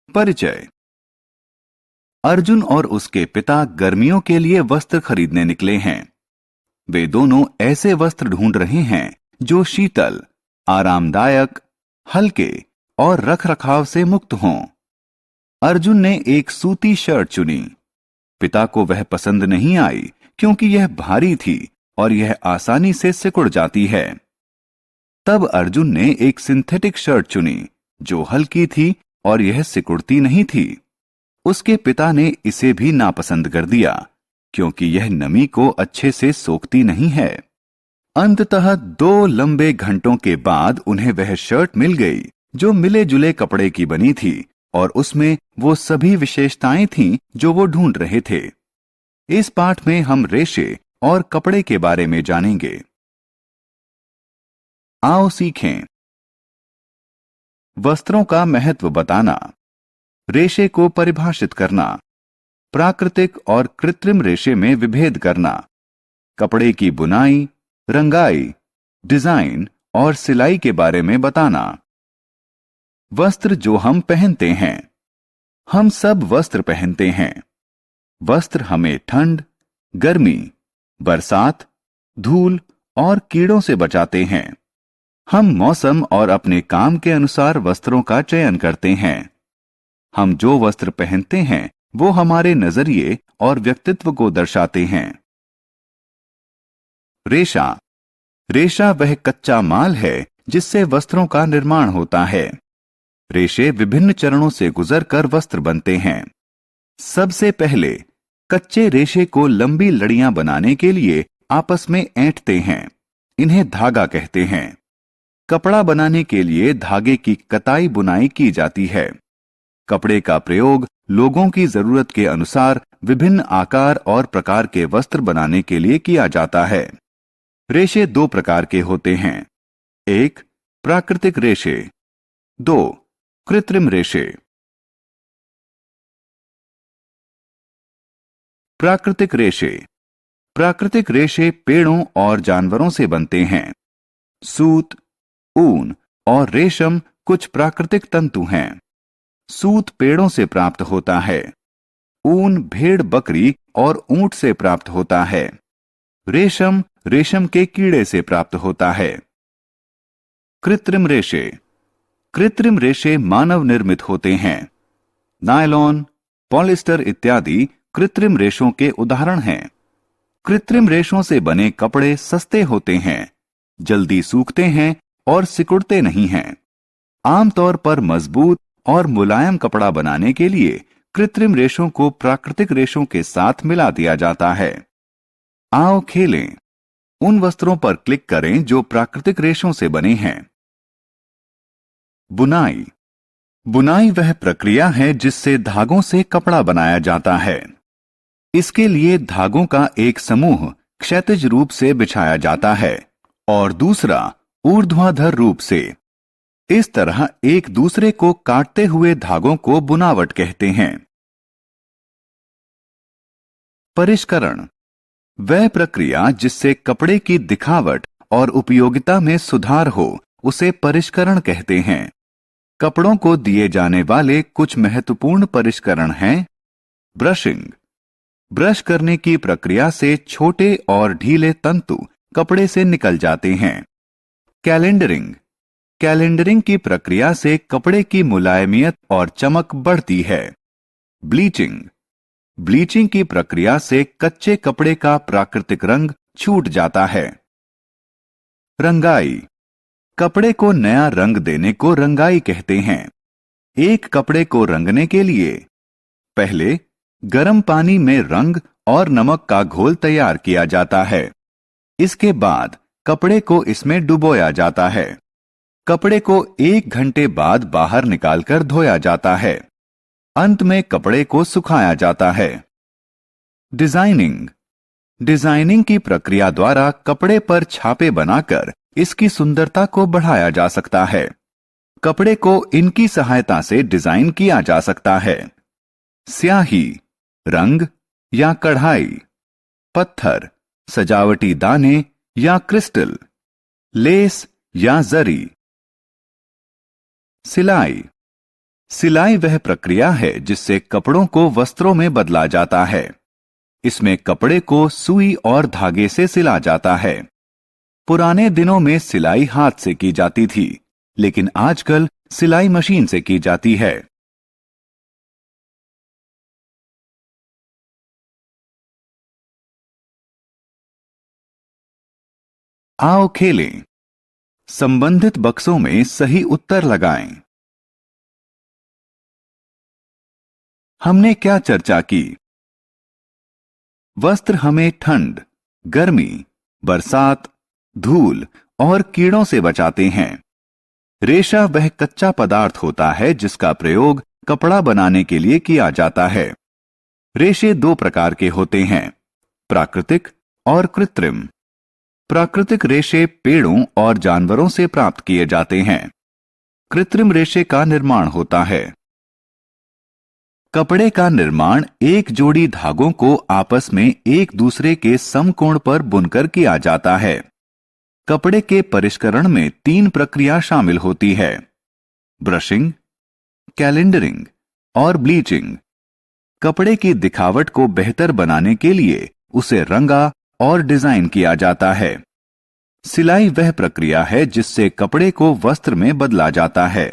परिचय। अर्जुन और उसके पिता गर्मियों के लिए वस्त्र खरीदने निकले हैं। वे दोनों ऐसे वस्त्र ढूंढ रहे हैं जो शीतल, आरामदायक, हल्के और रखरखाव से मुक्त हों। अर्जुन ने एक सूती शर्ट चुनी। पिता को वह पसंद नहीं आई क्योंकि यह भारी थी और यह आसानी से सिकुड़ जाती है। तब अर्जुन ने एक सिंथेटिक शर्ट चुनी जो हल्की थी और यह सिकुड़ती नहीं थी। उसके पिता ने इसे भी नापसंद कर दिया क्योंकि यह नमी को अच्छे से सोखती नहीं है। अंततः 2 लंबे घंटों के बाद उन्हें वह शर्ट मिल गई जो मिले जुले कपड़े की बनी थी और उसमें वो सभी विशेषताएं थीं जो वो ढूंढ रहे थे। इस पाठ में हम रेशे और कपड़े के बारे में जानेंगे। आओ सीखें। वस्त्रों का महत्व बताना, रेशे को परिभाषित करना, प्राकृतिक और कृत्रिम रेशे में विभेद करना, कपड़े की बुनाई, रंगाई, डिजाइन और सिलाई के बारे में बताना। वस्त्र जो हम पहनते हैं। हम सब वस्त्र पहनते हैं। वस्त्र हमें ठंड, गर्मी, बरसात, धूल और कीड़ों से बचाते हैं। हम मौसम और अपने काम के अनुसार वस्त्रों का चयन करते हैं। हम जो वस्त्र पहनते हैं वो हमारे नजरिए और व्यक्तित्व को दर्शाते हैं। रेशा। रेशा वह कच्चा माल है जिससे वस्त्रों का निर्माण होता है। रेशे विभिन्न चरणों से गुजरकर वस्त्र बनते हैं। सबसे पहले कच्चे रेशे को लंबी लड़ियां बनाने के लिए आपस में ऐंठते हैं। इन्हें धागा कहते हैं। कपड़ा बनाने के लिए धागे की कताई बुनाई की जाती है। कपड़े का प्रयोग लोगों की जरूरत के अनुसार विभिन्न आकार और प्रकार के वस्त्र बनाने के लिए किया जाता है। रेशे 2 प्रकार के होते हैं। 1. प्राकृतिक रेशे। 2. कृत्रिम रेशे। प्राकृतिक रेशे। प्राकृतिक रेशे पेड़ों और जानवरों से बनते हैं। सूत, ऊन और रेशम कुछ प्राकृतिक तंतु हैं। सूत पेड़ों से प्राप्त होता है। ऊन भेड़, बकरी और ऊंट से प्राप्त होता है। रेशम रेशम के कीड़े से प्राप्त होता है। कृत्रिम रेशे। कृत्रिम रेशे मानव निर्मित होते हैं। नायलॉन, पॉलिस्टर इत्यादि कृत्रिम रेशों के उदाहरण हैं। कृत्रिम रेशों से बने कपड़े सस्ते होते हैं, जल्दी सूखते हैं और सिकुड़ते नहीं हैं। आमतौर पर मजबूत और मुलायम कपड़ा बनाने के लिए कृत्रिम रेशों को प्राकृतिक रेशों के साथ मिला दिया जाता है। आओ खेलें। उन वस्त्रों पर क्लिक करें जो प्राकृतिक रेशों से बने हैं। बुनाई। बुनाई वह प्रक्रिया है जिससे धागों से कपड़ा बनाया जाता है। इसके लिए धागों का एक समूह क्षैतिज रूप से बिछाया जाता है और दूसरा ऊर्ध्वाधर रूप से। इस तरह एक दूसरे को काटते हुए धागों को बुनावट कहते हैं। परिष्करण। वह प्रक्रिया जिससे कपड़े की दिखावट और उपयोगिता में सुधार हो उसे परिष्करण कहते हैं। कपड़ों को दिए जाने वाले कुछ महत्वपूर्ण परिष्करण हैं। ब्रशिंग। ब्रश करने की प्रक्रिया से छोटे और ढीले तंतु कपड़े से निकल जाते हैं। कैलेंडरिंग। कैलेंडरिंग की प्रक्रिया से कपड़े की मुलायमियत और चमक बढ़ती है। ब्लीचिंग। ब्लीचिंग की प्रक्रिया से कच्चे कपड़े का प्राकृतिक रंग छूट जाता है। रंगाई। कपड़े को नया रंग देने को रंगाई कहते हैं। एक कपड़े को रंगने के लिए पहले गर्म पानी में रंग और नमक का घोल तैयार किया जाता है। इसके बाद कपड़े को इसमें डुबोया जाता है। कपड़े को 1 घंटे बाद बाहर निकालकर धोया जाता है। अंत में कपड़े को सुखाया जाता है। डिजाइनिंग। डिजाइनिंग की प्रक्रिया द्वारा कपड़े पर छापे बनाकर इसकी सुंदरता को बढ़ाया जा सकता है। कपड़े को इनकी सहायता से डिजाइन किया जा सकता है। स्याही, रंग या कढ़ाई, पत्थर, सजावटी दाने या क्रिस्टल, लेस या जरी। सिलाई। सिलाई वह प्रक्रिया है जिससे कपड़ों को वस्त्रों में बदला जाता है। इसमें कपड़े को सुई और धागे से सिला जाता है। पुराने दिनों में सिलाई हाथ से की जाती थी, लेकिन आजकल सिलाई मशीन से की जाती है। आओ खेलें। संबंधित बक्सों में सही उत्तर लगाएं। हमने क्या चर्चा की? वस्त्र हमें ठंड, गर्मी, बरसात, धूल और कीड़ों से बचाते हैं। रेशा वह कच्चा पदार्थ होता है जिसका प्रयोग कपड़ा बनाने के लिए किया जाता है। रेशे दो प्रकार के होते हैं, प्राकृतिक और कृत्रिम। प्राकृतिक रेशे पेड़ों और जानवरों से प्राप्त किए जाते हैं। कृत्रिम रेशे का निर्माण होता है। कपड़े का निर्माण एक जोड़ी धागों को आपस में एक दूसरे के समकोण पर बुनकर किया जाता है। कपड़े के परिष्करण में 3 प्रक्रिया शामिल होती है, ब्रशिंग, कैलेंडरिंग और ब्लीचिंग। कपड़े की दिखावट को बेहतर बनाने के लिए उसे रंगा और डिजाइन किया जाता है। सिलाई वह प्रक्रिया है जिससे कपड़े को वस्त्र में बदला जाता है।